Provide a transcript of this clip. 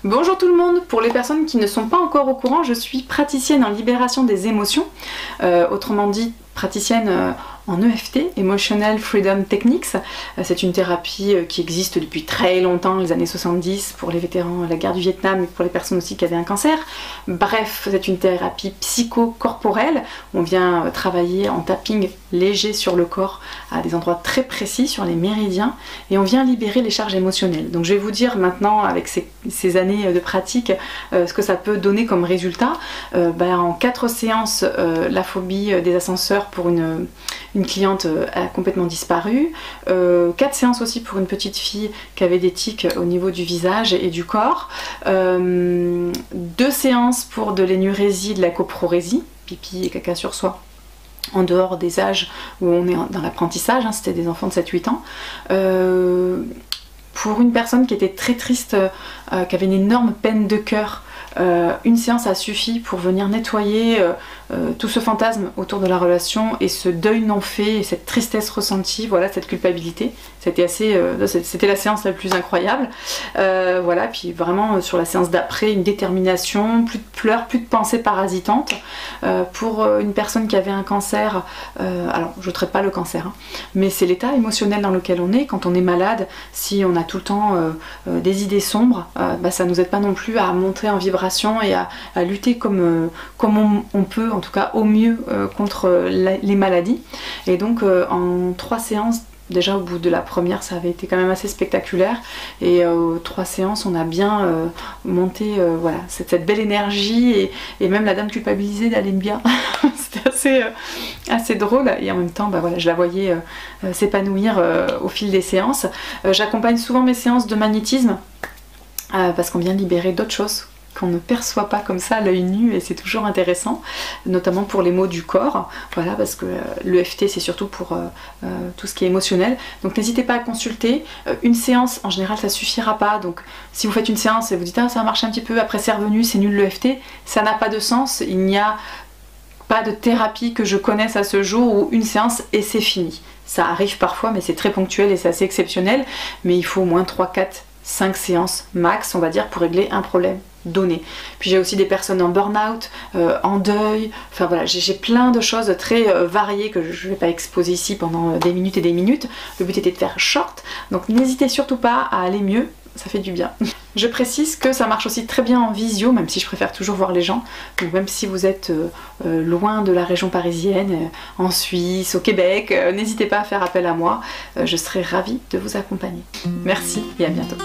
Bonjour tout le monde, pour les personnes qui ne sont pas encore au courant, je suis praticienne en libération des émotions, autrement dit praticienne en EFT, Emotional Freedom Techniques. C'est une thérapie qui existe depuis très longtemps, les années 70, pour les vétérans de la guerre du Vietnam et pour les personnes aussi qui avaient un cancer. Bref, c'est une thérapie psycho-corporelle. On vient travailler en tapping léger sur le corps à des endroits très précis, sur les méridiens, et on vient libérer les charges émotionnelles. Donc je vais vous dire maintenant, avec ces années de pratique, ce que ça peut donner comme résultat. En 4 séances, la phobie des ascenseurs pour une cliente a complètement disparu, 4 séances aussi pour une petite fille qui avait des tics au niveau du visage et du corps, 2 séances pour de l'énurésie, de la coprorésie, pipi et caca sur soi, en dehors des âges où on est dans l'apprentissage, hein, c'était des enfants de 7-8 ans. Pour une personne qui était très triste, qui avait une énorme peine de cœur, une séance a suffi pour venir nettoyer tout ce fantasme autour de la relation et ce deuil non fait et cette tristesse ressentie, voilà, cette culpabilité. C'était la séance la plus incroyable. Voilà, puis vraiment sur la séance d'après, une détermination, plus de pleurs, plus de pensées parasitantes. Pour une personne qui avait un cancer, alors je ne traite pas le cancer, hein, mais c'est l'état émotionnel dans lequel on est. Quand on est malade, si on a tout le temps des idées sombres, ça nous aide pas non plus à monter en vibration et à lutter comme on peut, en tout cas au mieux, contre les maladies. Et donc en 3 séances, déjà au bout de la première ça avait été quand même assez spectaculaire, et 3 séances on a bien monté voilà, cette belle énergie, et même la dame culpabilisée d'aller bien. C'était assez drôle, et en même temps voilà, je la voyais s'épanouir au fil des séances. J'accompagne souvent mes séances de magnétisme parce qu'on vient libérer d'autres choses qu'on ne perçoit pas comme ça à l'œil nu, et c'est toujours intéressant, notamment pour les maux du corps, voilà, parce que l'EFT c'est surtout pour tout ce qui est émotionnel. Donc n'hésitez pas à consulter. Une séance en général ça suffira pas, donc si vous faites une séance et vous dites ah ça a marché un petit peu, après c'est revenu, c'est nul l'EFT, ça n'a pas de sens. Il n'y a pas de thérapie que je connaisse à ce jour où une séance et c'est fini. Ça arrive parfois, mais c'est très ponctuel et c'est assez exceptionnel, mais il faut au moins 3, 4, 5 séances max, on va dire, pour régler un problème donné. Puis j'ai aussi des personnes en burn-out, en deuil, enfin voilà, j'ai plein de choses très variées que je ne vais pas exposer ici pendant des minutes et des minutes. Le but était de faire short, donc n'hésitez surtout pas à aller mieux, ça fait du bien. Je précise que ça marche aussi très bien en visio, même si je préfère toujours voir les gens. Donc même si vous êtes loin de la région parisienne, en Suisse, au Québec, n'hésitez pas à faire appel à moi. Je serai ravie de vous accompagner. Merci et à bientôt.